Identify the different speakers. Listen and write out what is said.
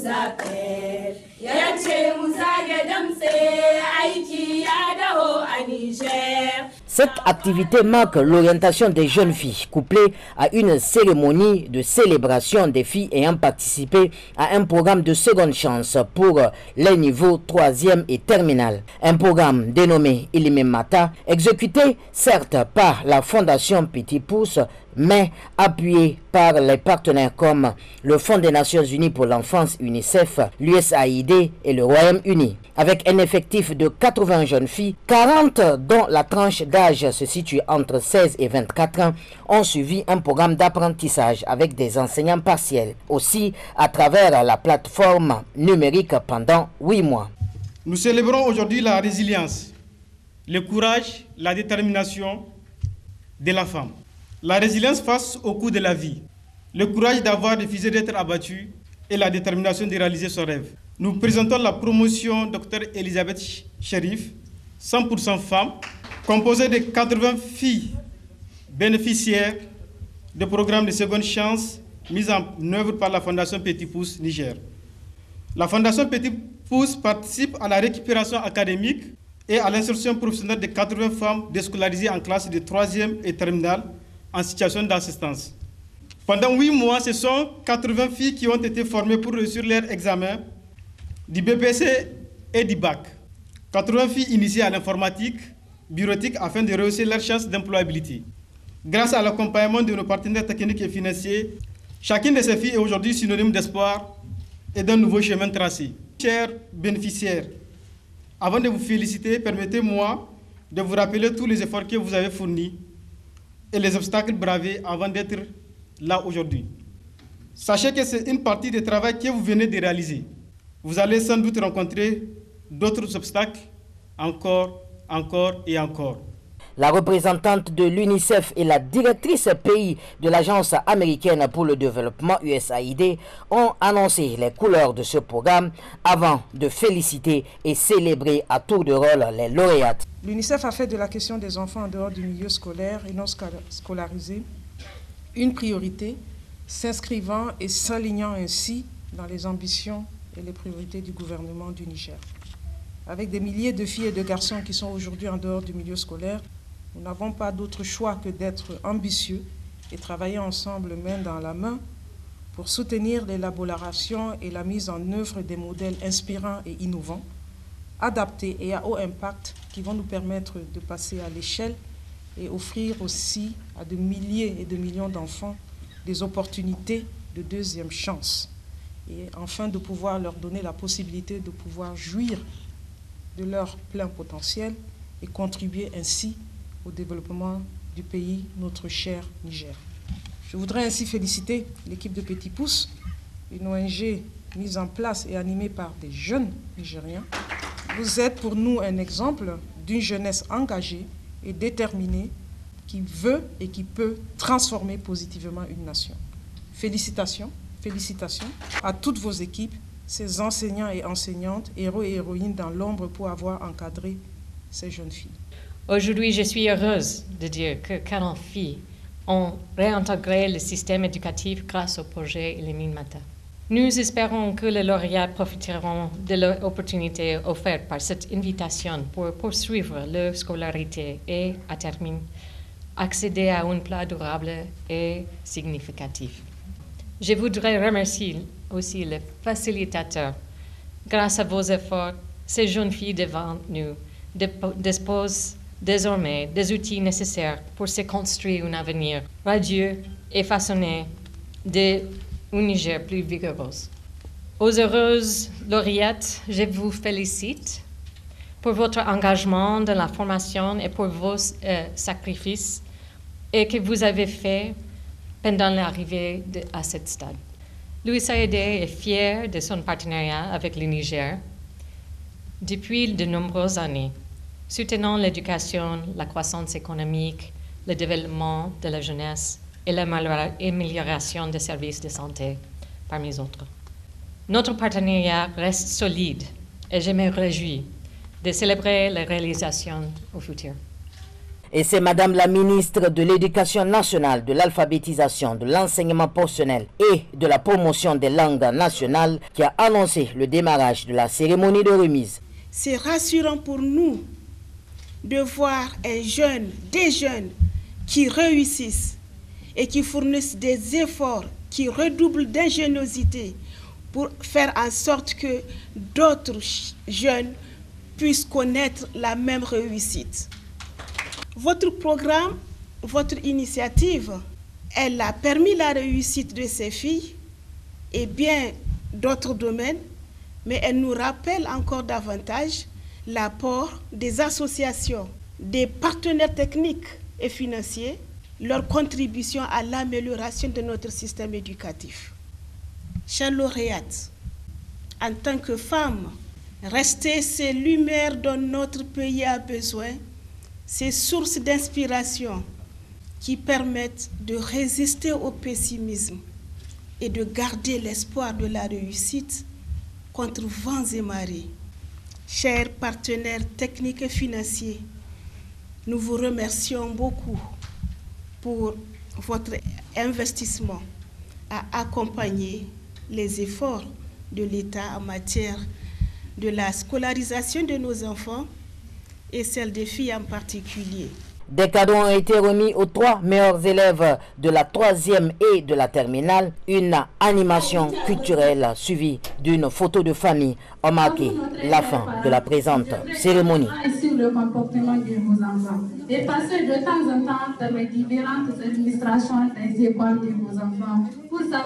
Speaker 1: zaɓe, yace mu zage damtse aiki ya dawo a Niger.
Speaker 2: Cette activité marque l'orientation des jeunes filles, couplée à une cérémonie de célébration des filles ayant participé à un programme de seconde chance pour les niveaux 3e et terminal. Un programme dénommé Ilimemata, exécuté certes par la Fondation Petit Pouce, mais appuyé par les partenaires comme le Fonds des Nations Unies pour l'enfance UNICEF, l'USAID et le Royaume-Uni. Avec un effectif de 80 jeunes filles, 40 dont la tranche d'âge se situe entre 16 et 24 ans, ont suivi un programme d'apprentissage avec des enseignants partiels, aussi à travers la plateforme numérique pendant 8 mois.
Speaker 3: Nous célébrons aujourd'hui la résilience, le courage, la détermination de la femme. La résilience face au coût de la vie, le courage d'avoir refusé d'être abattu et la détermination de réaliser son rêve. Nous présentons la promotion Dr Elisabeth Cherif, 100% femme, composée de 80 filles bénéficiaires de programmes de seconde chance mis en œuvre par la Fondation Petit Pouce Niger. La Fondation Petit Pouce participe à la récupération académique et à l'insertion professionnelle de 80 femmes déscolarisées en classe de 3e et terminale en situation d'assistance. Pendant 8 mois, ce sont 80 filles qui ont été formées pour réussir leur examen du BPC et du bac. 80 filles initiées à l'informatique, bureautique afin de réussir leurs chances d'employabilité. Grâce à l'accompagnement de nos partenaires techniques et financiers, chacune de ces filles est aujourd'hui synonyme d'espoir et d'un nouveau chemin tracé. Chers bénéficiaires, avant de vous féliciter, permettez-moi de vous rappeler tous les efforts que vous avez fournis et les obstacles bravés avant d'être là aujourd'hui. Sachez que c'est une partie du travail que vous venez de réaliser. Vous allez sans doute rencontrer d'autres obstacles, encore et encore.
Speaker 2: La représentante de l'UNICEF et la directrice pays de l'Agence américaine pour le développement USAID ont annoncé les couleurs de ce programme avant de féliciter et célébrer à tour de rôle les lauréates.
Speaker 4: L'UNICEF a fait de la question des enfants en dehors du milieu scolaire et non scolarisés une priorité, s'inscrivant et s'alignant ainsi dans les ambitions et les priorités du gouvernement du Niger. Avec des milliers de filles et de garçons qui sont aujourd'hui en dehors du milieu scolaire, nous n'avons pas d'autre choix que d'être ambitieux et travailler ensemble main dans la main pour soutenir l'élaboration et la mise en œuvre des modèles inspirants et innovants, adaptés et à haut impact qui vont nous permettre de passer à l'échelle et offrir aussi à de milliers et de millions d'enfants des opportunités de deuxième chance. Et enfin de pouvoir leur donner la possibilité de pouvoir jouir de leur plein potentiel et contribuer ainsi au développement du pays, notre cher Niger. Je voudrais ainsi féliciter l'équipe de Petit Pouce, une ONG mise en place et animée par des jeunes Nigériens. Vous êtes pour nous un exemple d'une jeunesse engagée et déterminée qui veut et qui peut transformer positivement une nation. Félicitations, félicitations à toutes vos équipes, ces enseignants et enseignantes, héros et héroïnes dans l'ombre pour avoir encadré ces jeunes filles.
Speaker 5: Aujourd'hui, je suis heureuse de dire que 40 filles ont réintégré le système éducatif grâce au projet Ilimemata. Nous espérons que les lauréats profiteront de l'opportunité offerte par cette invitation pour poursuivre leur scolarité et, à terme, accéder à un plat durable et significatif. Je voudrais remercier aussi les facilitateurs. Grâce à vos efforts, ces jeunes filles devant nous disposent désormais des outils nécessaires pour se construire un avenir radieux et façonner un Niger plus vigoureux. Aux heureuses lauréates, je vous félicite pour votre engagement dans la formation et pour vos sacrifices et que vous avez fait pendant l'arrivée à ce stade. L'USAID est fier de son partenariat avec le Niger depuis de nombreuses années, soutenant l'éducation, la croissance économique, le développement de la jeunesse et l'amélioration des services de santé, parmi autres. Notre partenariat reste solide et je me réjouis de célébrer les réalisations au futur.
Speaker 2: Et c'est Madame la ministre de l'Éducation nationale, de l'alphabétisation, de l'enseignement professionnel et de la promotion des langues nationales qui a annoncé le démarrage de la cérémonie de remise.
Speaker 6: C'est rassurant pour nous de voir des jeunes qui réussissent et qui fournissent des efforts, qui redoublent d'ingéniosité pour faire en sorte que d'autres jeunes puissent connaître la même réussite. Votre programme, votre initiative, elle a permis la réussite de ces filles et bien d'autres domaines, mais elle nous rappelle encore davantage l'apport des associations, des partenaires techniques et financiers, leur contribution à l'amélioration de notre système éducatif. Chers lauréates, en tant que femmes, restez ces lumières dont notre pays a besoin, ces sources d'inspiration qui permettent de résister au pessimisme et de garder l'espoir de la réussite contre vents et marées. Chers partenaires techniques et financiers, nous vous remercions beaucoup pour votre investissement à accompagner les efforts de l'État en matière de la scolarisation de nos enfants et celle des filles en particulier.
Speaker 2: Des cadeaux ont été remis aux 3 meilleurs élèves de la 3e et de la terminale. Une animation culturelle suivie d'une photo de famille a marqué la fin de la présente cérémonie.
Speaker 7: Sur le comportement de vos enfants et passer de temps en temps dans les différentes administrations des écoles de vos enfants pour savoir